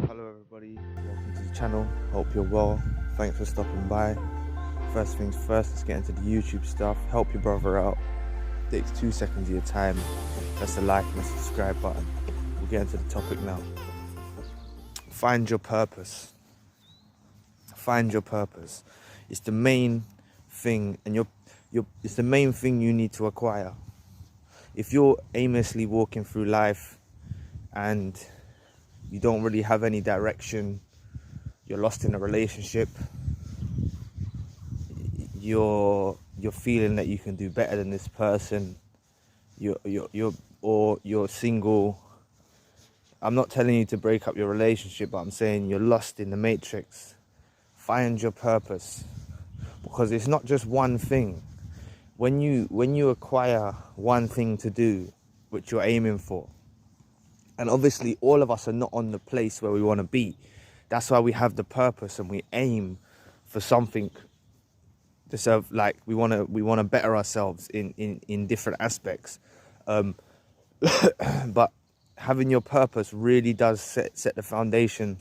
Hello everybody, welcome to the channel. Hope you're well. Thanks for stopping by. First things first, let's get into the YouTube stuff. Help your brother out. Takes 2 seconds of your time. Press the like and the subscribe button. We'll get into the topic now. Find your purpose. Find your purpose. It's the main thing, and it's the main thing you need to acquire. If you're aimlessly walking through life and you don't really have any direction, you're lost in a relationship, you're feeling that you can do better than this person, you're single. I'm not telling you to break up your relationship, but I'm saying you're lost in the matrix. Find your purpose, because it's not just one thing. When you acquire one thing to do, which you're aiming for, and obviously all of us are not on the place where we want to be. That's why we have the purpose and we aim for something to serve, like we want to better ourselves in different aspects. But having your purpose really does set the foundation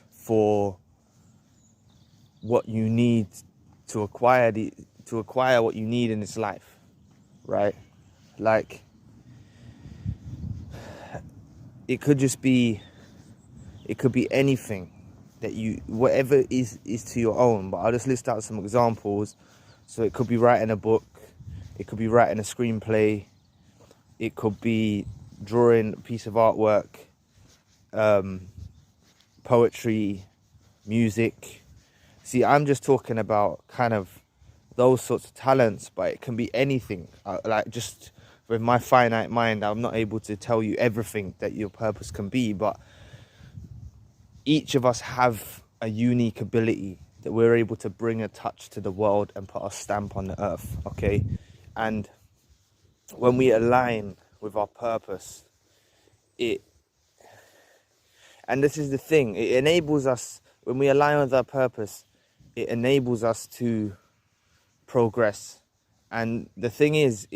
for what you need to acquire what you need in this life, right? Like, it could be anything that whatever is to your own. But I'll just list out some examples. So it could be writing a book, it could be writing a screenplay, it could be drawing a piece of artwork, poetry, music. See, I'm just talking about kind of those sorts of talents, but it can be anything. Like, just with my finite mind, I'm not able to tell you everything that your purpose can be, but each of us have a unique ability that we're able to bring a touch to the world and put our stamp on the earth, okay? And when we align with our purpose, and this is the thing, it enables us, when we align with our purpose, it enables us to progress. And the thing is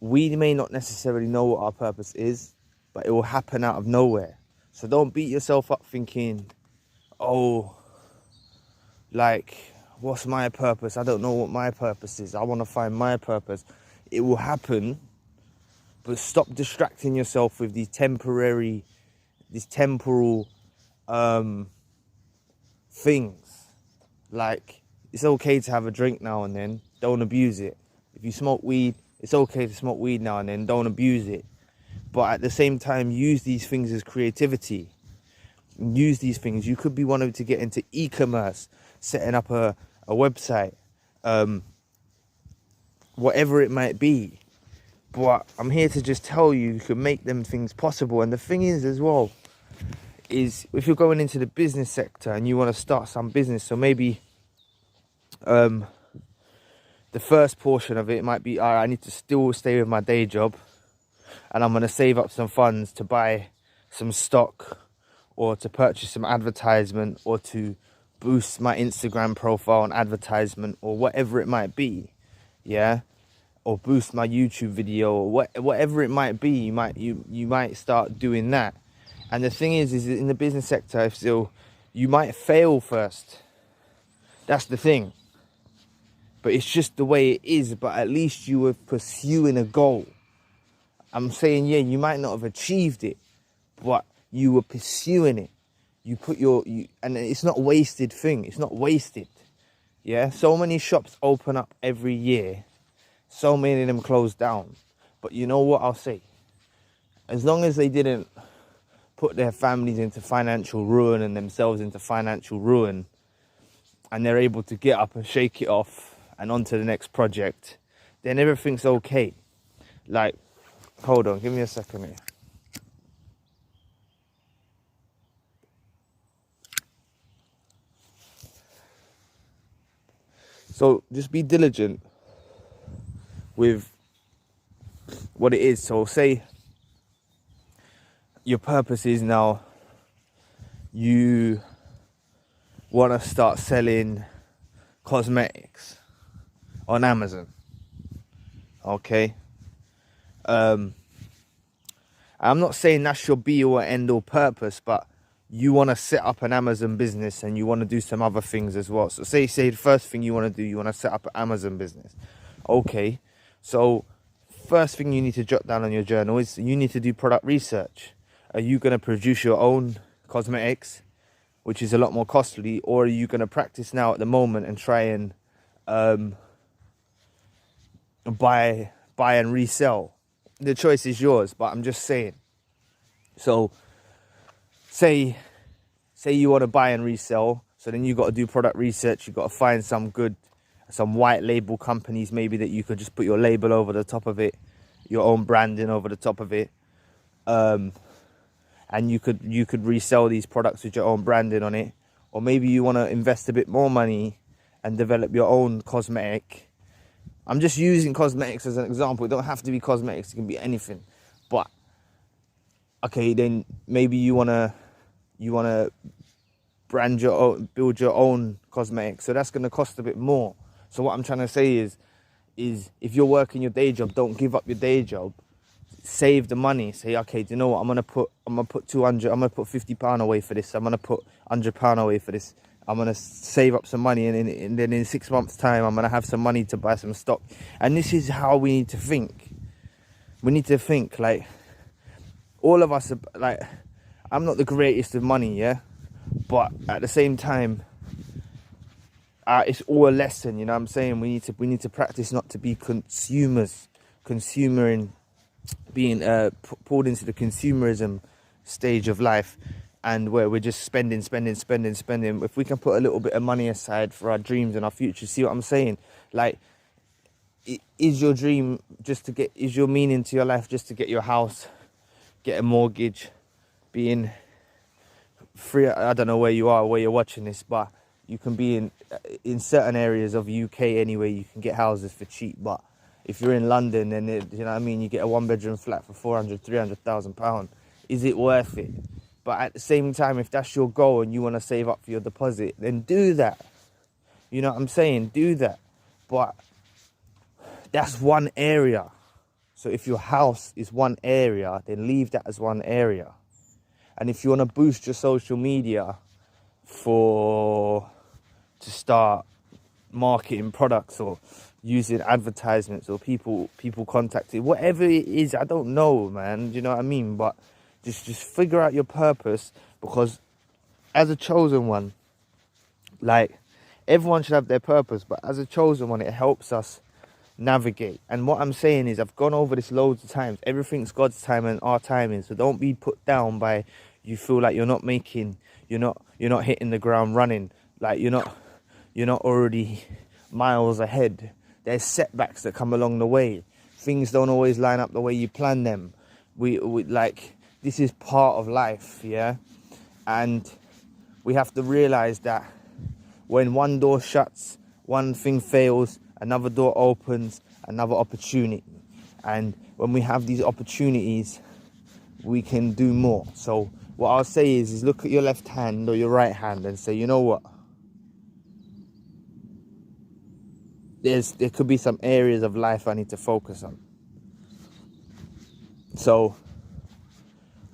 we may not necessarily know what our purpose is, but it will happen out of nowhere. So don't beat yourself up thinking, oh, like, what's my purpose? I don't know what my purpose is. I want to find my purpose. It will happen, but stop distracting yourself with these temporal things. Like, it's okay to have a drink now and then. Don't abuse it. If you smoke weed, it's okay to smoke weed now and then. Don't abuse it. But at the same time, use these things as creativity. Use these things. You could be wanting to get into e-commerce, setting up a website, whatever it might be. But I'm here to just tell you can make them things possible. And the thing is as well, is if you're going into the business sector and you want to start some business, so maybe the first portion of it might be, all right, I need to still stay with my day job, and I'm going to save up some funds to buy some stock, or to purchase some advertisement, or to boost my Instagram profile and advertisement, or whatever it might be, yeah, or boost my YouTube video, or whatever it might be. You might start doing that. And the thing is in the business sector, you might fail first. That's the thing. But it's just the way it is. But at least you were pursuing a goal. I'm saying, yeah, you might not have achieved it, but you were pursuing it. You put and it's not a wasted thing. It's not wasted. Yeah. So many shops open up every year. So many of them close down. But you know what I'll say? As long as they didn't put their families into financial ruin and themselves into financial ruin, and they're able to get up and shake it off and on to the next project, then everything's okay. Like, hold on, give me a second here. So just be diligent with what it is. So say your purpose is now you want to start selling cosmetics on Amazon, okay? I'm not saying that's your be all and end all purpose, but you want to set up an Amazon business and you want to do some other things as well. So say the first thing you want to do, you want to set up an Amazon business. Okay, so first thing you need to jot down on your journal is you need to do product research. Are you going to produce your own cosmetics, which is a lot more costly, or are you going to practice now at the moment and try and buy and resell? The choice is yours, but I'm just saying. So say you want to buy and resell, so then you got to do product research. You got to find some white label companies maybe that you could just put your label over the top of it, your own branding over the top of it, and you could resell these products with your own branding on it. Or maybe you want to invest a bit more money and develop your own cosmetic. I'm just using cosmetics as an example. It don't have to be cosmetics, it can be anything. But okay, then maybe you wanna brand your own, build your own cosmetics. So that's gonna cost a bit more. So what I'm trying to say is if you're working your day job, don't give up your day job. Save the money. Say, okay, do you know what? I'm gonna put 200. I'm gonna put £50 away for this. I'm gonna put £100 away for this. I'm gonna save up some money, and then in 6 months' time, I'm gonna have some money to buy some stock. And this is how we need to think. We need to think like all of us. Like, I'm not the greatest of money, yeah, but at the same time, it's all a lesson. You know what I'm saying? We need to practice not to be consumering, being pulled into the consumerism stage of life, and where we're just spending. If we can put a little bit of money aside for our dreams and our future, see what I'm saying? Like, is your dream is your meaning to your life just to get your house, get a mortgage, being free? I don't know where you are, where you're watching this, but you can be in certain areas of UK anyway, you can get houses for cheap. But if you're in London, then you know what I mean, you get a 1-bedroom flat for 400,000-300,000 pounds. Is it worth it? But at the same time, if that's your goal and you want to save up for your deposit, then do that. You know what I'm saying? Do that. But that's one area. So if your house is one area, then leave that as one area. And if you want to boost your social media to start marketing products or using advertisements or people contacting, whatever it is, I don't know, man. Do you know what I mean? But just figure out your purpose, because as a chosen one, like, everyone should have their purpose, but as a chosen one, it helps us navigate. And what I'm saying is, I've gone over this loads of times. Everything's God's time and our timing. So don't be put down by, you feel like you're not hitting the ground running, like you're not already miles ahead. There's setbacks that come along the way. Things don't always line up the way you plan them. We like, this is part of life, yeah? And we have to realize that when one door shuts, one thing fails, another door opens, another opportunity. And when we have these opportunities, we can do more. So what I'll say is look at your left hand or your right hand and say, you know what? There could be some areas of life I need to focus on. So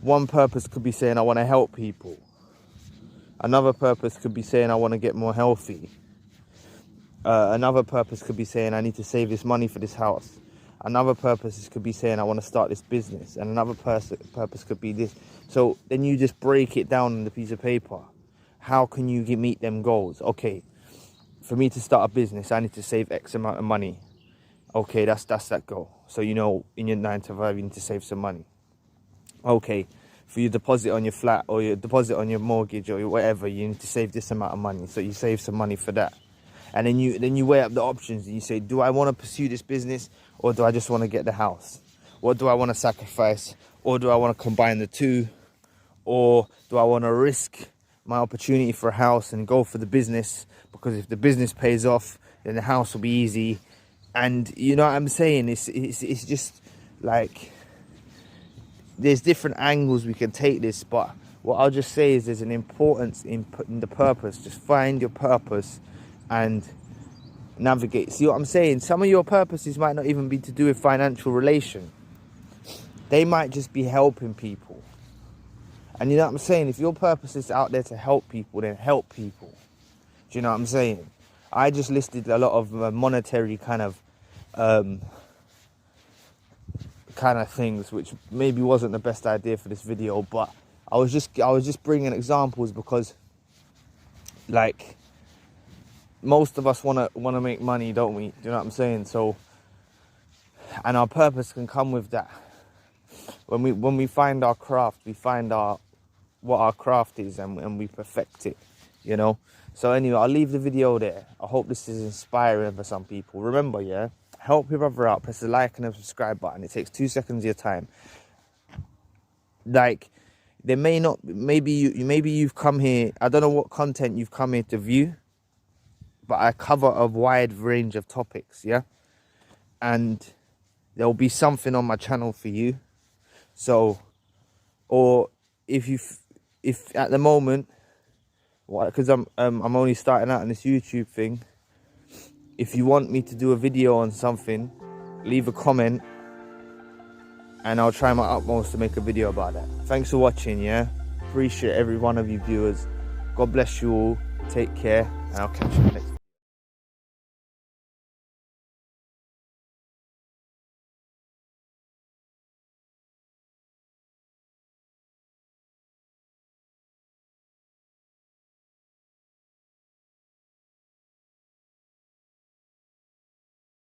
one purpose could be saying I want to help people. Another purpose could be saying I want to get more healthy. Another purpose could be saying I need to save this money for this house. Another purpose could be saying I want to start this business. And another purpose could be this. So then you just break it down on the piece of paper. How can you meet them goals? Okay, for me to start a business, I need to save X amount of money. Okay, that's that goal. So you know, in your 9 to 5, you need to save some money. Okay, for your deposit on your flat or your deposit on your mortgage or whatever, you need to save this amount of money. So you save some money for that. And then you weigh up the options and you say, do I want to pursue this business, or do I just want to get the house? What do I want to sacrifice? Or do I want to combine the two? Or do I want to risk my opportunity for a house and go for the business? Because if the business pays off, then the house will be easy. And you know what I'm saying? It's just like, there's different angles we can take this, but what I'll just say is there's an importance in putting the purpose. Just find your purpose and navigate. See what I'm saying? Some of your purposes might not even be to do with financial relation. They might just be helping people. And you know what I'm saying? If your purpose is out there to help people, then help people. Do you know what I'm saying? I just listed a lot of monetary kind of things, which maybe wasn't the best idea for this video, but I was just bringing examples because, like, most of us want to make money, don't we? Do you know what I'm saying? So, and our purpose can come with that. When we find our craft, we find what our craft is, and we perfect it, you know. So anyway, I'll leave the video there. I hope this is inspiring for some people. Remember, yeah, help your brother out. Press the like and the subscribe button. It takes 2 seconds of your time. Like, there may not, maybe you've come here, I don't know what content you've come here to view, but I cover a wide range of topics, yeah? And there'll be something on my channel for you. So, or if at the moment, because I'm only starting out on this YouTube thing, if you want me to do a video on something, leave a comment and I'll try my utmost to make a video about that. Thanks for watching, yeah? Appreciate every one of you viewers. God bless you all. Take care, and I'll catch you next.